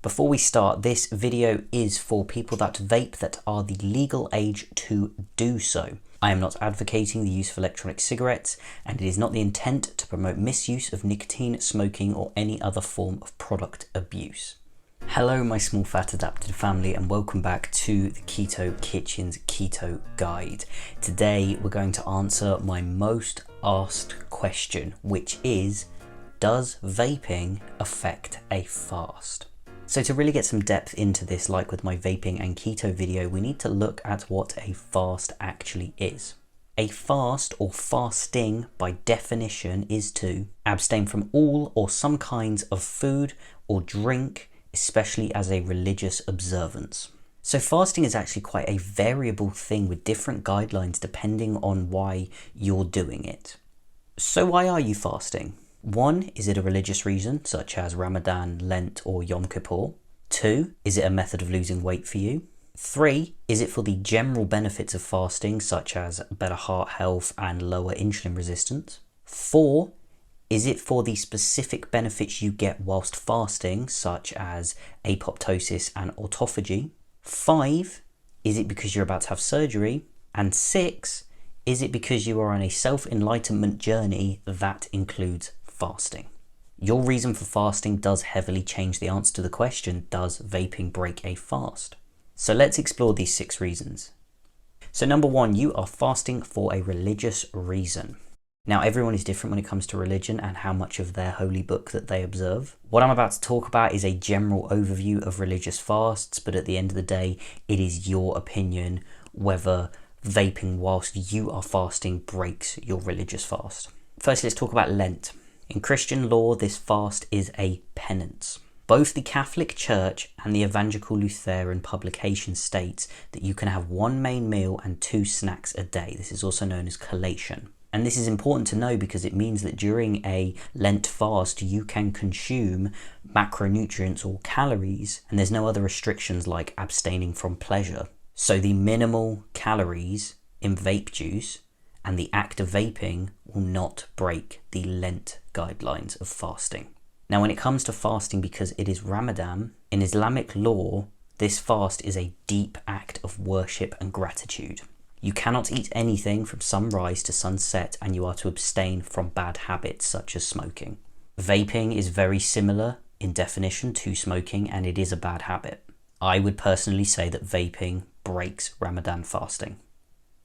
Before we start, this video is for people that vape that are the legal age to do so. I am not advocating the use of electronic cigarettes, and it is not the intent to promote misuse of nicotine, smoking, or any other form of product abuse. Hello my small fat adapted family, and welcome back to the Keto Kitchen's Keto Guide. Today we're going to answer my most asked question, which is, does vaping affect a fast? So to really get some depth into this, like with my vaping and keto video, we need to look at what a fast actually is. A fast, or fasting by definition, is to abstain from all or some kinds of food or drink, especially as a religious observance. So fasting is actually quite a variable thing with different guidelines depending on why you're doing it. So why are you fasting? 1, is it a religious reason, such as Ramadan, Lent, or Yom Kippur? 2, is it a method of losing weight for you? 3, is it for the general benefits of fasting, such as better heart health and lower insulin resistance? 4, is it for the specific benefits you get whilst fasting, such as apoptosis and autophagy? 5, is it because you're about to have surgery? And 6, is it because you are on a self-enlightenment journey that includes fasting? Your reason for fasting does heavily change the answer to the question, does vaping break a fast? So let's explore these 6 reasons. So number 1, you are fasting for a religious reason. Now everyone is different when it comes to religion and how much of their holy book that they observe. What I'm about to talk about is a general overview of religious fasts, but at the end of the day, it is your opinion whether vaping whilst you are fasting breaks your religious fast. First, let's talk about Lent. In Christian law, this fast is a penance. Both the Catholic Church and the Evangelical Lutheran publication states that you can have 1 main meal and 2 snacks a day. This is also known as collation. And this is important to know because it means that during a Lent fast, you can consume macronutrients or calories, and there's no other restrictions like abstaining from pleasure. So the minimal calories in vape juice and the act of vaping will not break the Lent guidelines of fasting. Now when it comes to fasting, because it is Ramadan, in Islamic law, this fast is a deep act of worship and gratitude. You cannot eat anything from sunrise to sunset, and you are to abstain from bad habits such as smoking. Vaping is very similar in definition to smoking, and it is a bad habit. I would personally say that vaping breaks Ramadan fasting.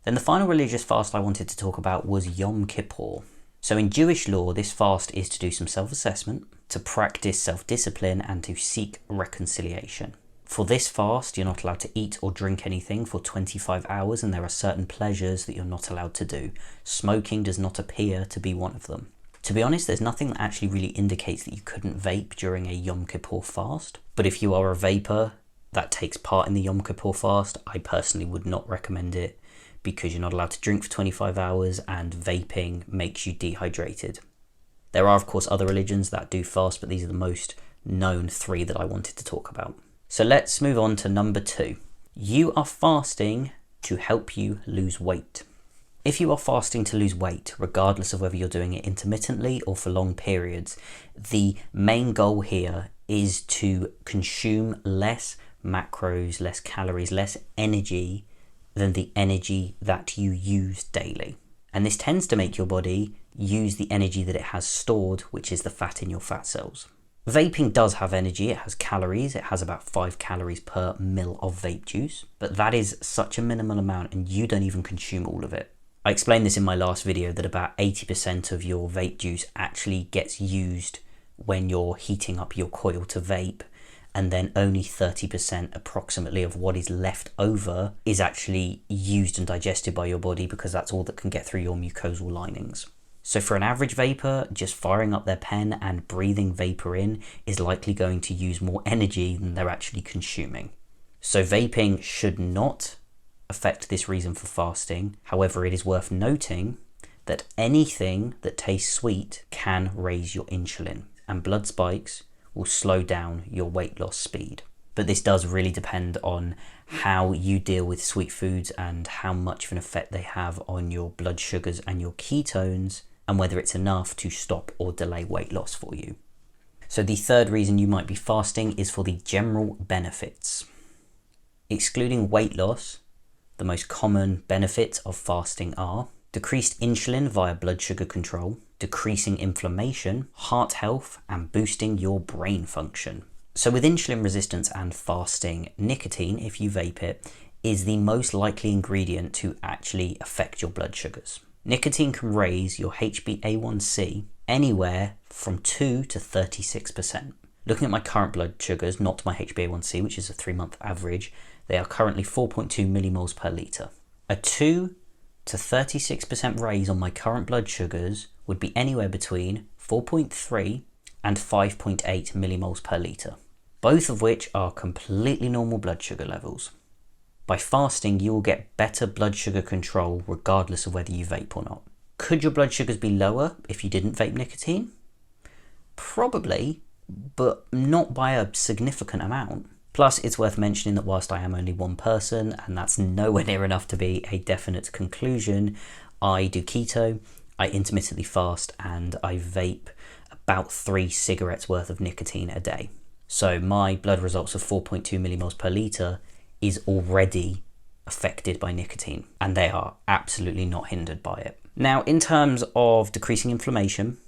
Then the final religious fast I wanted to talk about was Yom Kippur. So in Jewish law, this fast is to do some self-assessment, to practice self-discipline, and to seek reconciliation. For this fast, you're not allowed to eat or drink anything for 25 hours, and there are certain pleasures that you're not allowed to do. Smoking does not appear to be one of them. To be honest, there's nothing that actually really indicates that you couldn't vape during a Yom Kippur fast. But if you are a vapor that takes part in the Yom Kippur fast, I personally would not recommend it because you're not allowed to drink for 25 hours and vaping makes you dehydrated. There are of course other religions that do fast, but these are the most known 3 that I wanted to talk about. So let's move on to number 2. You are fasting to help you lose weight. If you are fasting to lose weight, regardless of whether you're doing it intermittently or for long periods, the main goal here is to consume less macros, less calories, less energy than the energy that you use daily. And this tends to make your body use the energy that it has stored, which is the fat in your fat cells. Vaping does have energy, it has calories, it has about 5 calories per mil of vape juice, but that is such a minimal amount and you don't even consume all of it. I explained this in my last video that about 80% of your vape juice actually gets used when you're heating up your coil to vape, and then only 30% approximately of what is left over is actually used and digested by your body, because that's all that can get through your mucosal linings. So for an average vapor, just firing up their pen and breathing vapor in is likely going to use more energy than they're actually consuming. So vaping should not affect this reason for fasting. However, it is worth noting that anything that tastes sweet can raise your insulin, and blood spikes will slow down your weight loss speed. But this does really depend on how you deal with sweet foods and how much of an effect they have on your blood sugars and your ketones, and whether it's enough to stop or delay weight loss for you. So the third reason you might be fasting is for the general benefits. Excluding weight loss, the most common benefits of fasting are decreased insulin via blood sugar control, decreasing inflammation, heart health, and boosting your brain function. So with insulin resistance and fasting, nicotine, if you vape it, is the most likely ingredient to actually affect your blood sugars. Nicotine can raise your HbA1c anywhere from 2 to 36%. Looking at my current blood sugars, not my HbA1c, which is a 3-month average, they are currently 4.2 millimoles per litre. A 2 to 36% raise on my current blood sugars would be anywhere between 4.3 and 5.8 millimoles per litre, both of which are completely normal blood sugar levels. By fasting, you will get better blood sugar control regardless of whether you vape or not. Could your blood sugars be lower if you didn't vape nicotine? Probably, but not by a significant amount. Plus, it's worth mentioning that whilst I am only one person, and that's nowhere near enough to be a definite conclusion, I do keto, I intermittently fast, and I vape about 3 cigarettes worth of nicotine a day. So my blood results of 4.2 millimoles per litre is already affected by nicotine, and they are absolutely not hindered by it. Now, in terms of decreasing inflammation,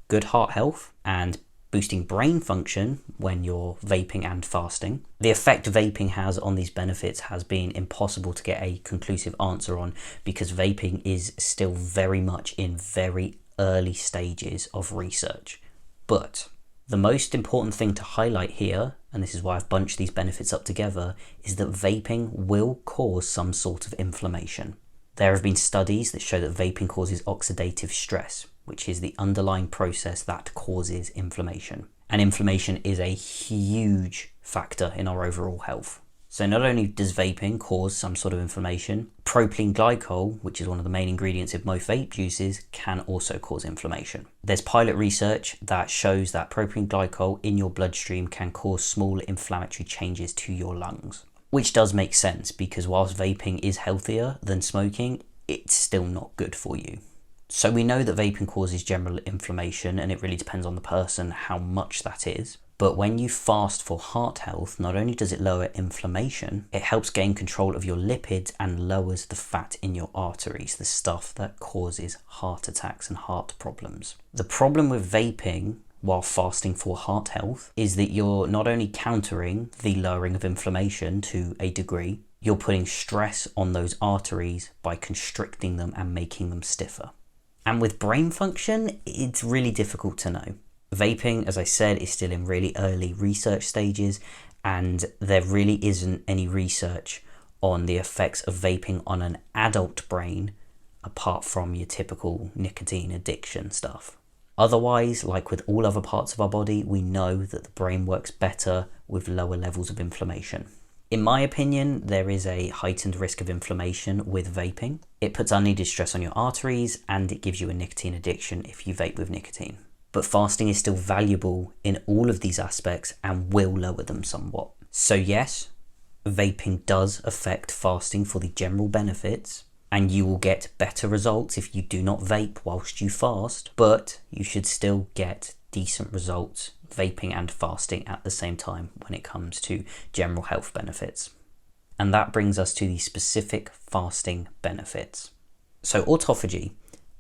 good heart health, and boosting brain function when you're vaping and fasting, the effect vaping has on these benefits has been impossible to get a conclusive answer on because vaping is still very much in very early stages of research. But the most important thing to highlight here, and this is why I've bunched these benefits up together, is that vaping will cause some sort of inflammation. There have been studies that show that vaping causes oxidative stress, which is the underlying process that causes inflammation. And inflammation is a huge factor in our overall health. So not only does vaping cause some sort of inflammation, propylene glycol, which is one of the main ingredients in most vape juices, can also cause inflammation. There's pilot research that shows that propylene glycol in your bloodstream can cause small inflammatory changes to your lungs, which does make sense because whilst vaping is healthier than smoking, it's still not good for you. So we know that vaping causes general inflammation, and it really depends on the person how much that is. But when you fast for heart health, not only does it lower inflammation, it helps gain control of your lipids and lowers the fat in your arteries, the stuff that causes heart attacks and heart problems. The problem with vaping while fasting for heart health is that you're not only countering the lowering of inflammation to a degree, you're putting stress on those arteries by constricting them and making them stiffer. And with brain function, it's really difficult to know. Vaping, as I said, is still in really early research stages, and there really isn't any research on the effects of vaping on an adult brain apart from your typical nicotine addiction stuff. Otherwise, like with all other parts of our body, we know that the brain works better with lower levels of inflammation. In my opinion, there is a heightened risk of inflammation with vaping. It puts unneeded stress on your arteries, and it gives you a nicotine addiction if you vape with nicotine. But fasting is still valuable in all of these aspects and will lower them somewhat. So yes, vaping does affect fasting for the general benefits, and you will get better results if you do not vape whilst you fast, but you should still get decent results vaping and fasting at the same time when it comes to general health benefits. And that brings us to the specific fasting benefits. So autophagy,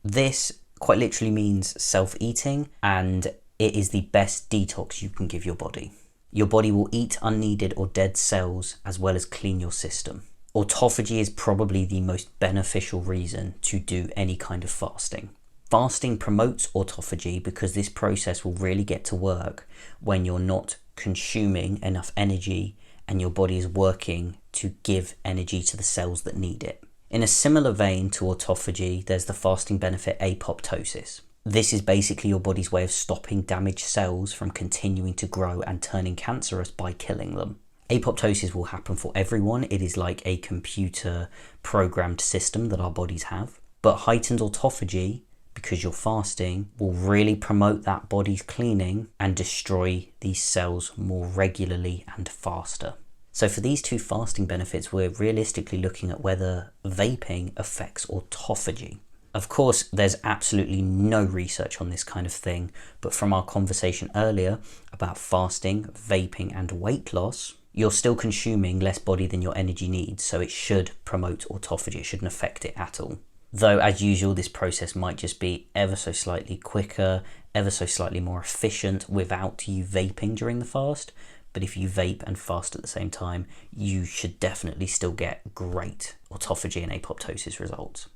this quite literally means self-eating, and it is the best detox you can give your body. Your body will eat unneeded or dead cells as well as clean your system. Autophagy is probably the most beneficial reason to do any kind of fasting. Fasting promotes autophagy because this process will really get to work when you're not consuming enough energy and your body is working to give energy to the cells that need it. In a similar vein to autophagy, there's the fasting benefit apoptosis. This is basically your body's way of stopping damaged cells from continuing to grow and turning cancerous by killing them. Apoptosis will happen for everyone. It is like a computer programmed system that our bodies have. But heightened autophagy, because you're fasting, will really promote that body's cleaning and destroy these cells more regularly and faster. So for these two fasting benefits, we're realistically looking at whether vaping affects autophagy. Of course, there's absolutely no research on this kind of thing, but from our conversation earlier about fasting, vaping, and weight loss, you're still consuming less body than your energy needs, so it should promote autophagy. It shouldn't affect it at all. Though, as usual, this process might just be ever so slightly quicker, ever so slightly more efficient without you vaping during the fast. But if you vape and fast at the same time, you should definitely still get great autophagy and apoptosis results.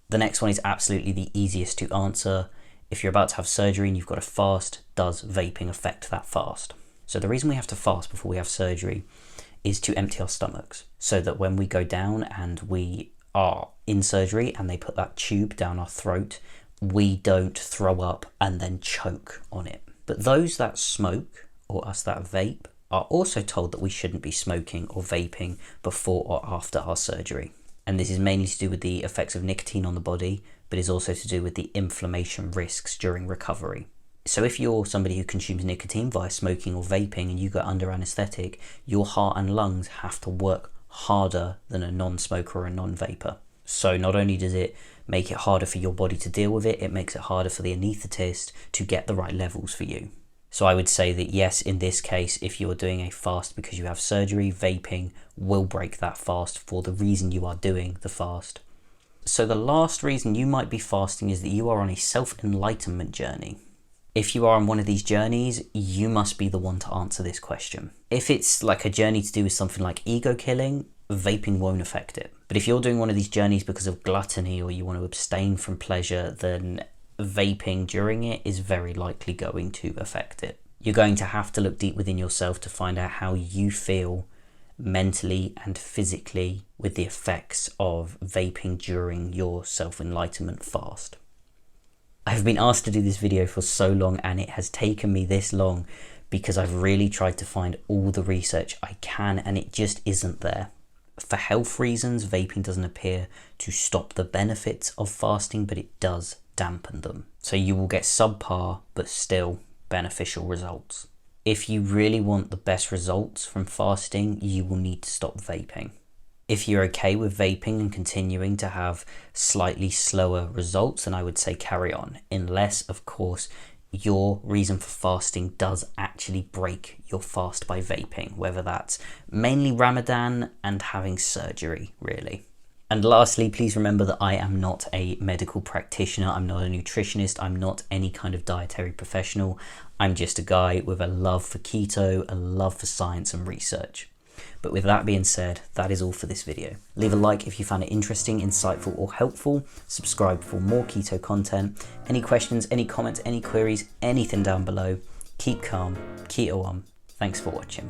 The next one is absolutely the easiest to answer. If you're about to have surgery and you've got to fast, does vaping affect that fast? So the reason we have to fast before we have surgery is to empty our stomachs, so that when we go down and we are in surgery and they put that tube down our throat, we don't throw up and then choke on it. But those that smoke, or us that vape, are also told that we shouldn't be smoking or vaping before or after our surgery. And this is mainly to do with the effects of nicotine on the body, but is also to do with the inflammation risks during recovery. So if you're somebody who consumes nicotine via smoking or vaping and you go under anaesthetic, your heart and lungs have to work harder than a non-smoker or a non-vapor. So not only does it make it harder for your body to deal with it, it makes it harder for the anaesthetist to get the right levels for you. So I would say that yes, in this case, if you're doing a fast because you have surgery, vaping will break that fast for the reason you are doing the fast. So the last reason you might be fasting is that you are on a self-enlightenment journey. If you are on one of these journeys, you must be the one to answer this question. If it's like a journey to do with something like ego killing, vaping won't affect it. But if you're doing one of these journeys because of gluttony or you want to abstain from pleasure, then vaping during it is very likely going to affect it. You're going to have to look deep within yourself to find out how you feel mentally and physically with the effects of vaping during your self-enlightenment fast. I've been asked to do this video for so long, and it has taken me this long because I've really tried to find all the research I can, and it just isn't there. For health reasons, vaping doesn't appear to stop the benefits of fasting, but it does dampen them. So you will get subpar, but still beneficial results. If you really want the best results from fasting, you will need to stop vaping. If you're okay with vaping and continuing to have slightly slower results, then I would say carry on, unless, of course, your reason for fasting does actually break your fast by vaping, whether that's mainly Ramadan and having surgery, really. And lastly, please remember that I am not a medical practitioner, I'm not a nutritionist, I'm not any kind of dietary professional. I'm just a guy with a love for keto, a love for science and research. But with that being said, that is all for this video. Leave a like if you found it interesting, insightful or helpful. Subscribe for more keto content. Any questions, any comments, any queries, anything down below. Keep calm, keto on. Thanks for watching.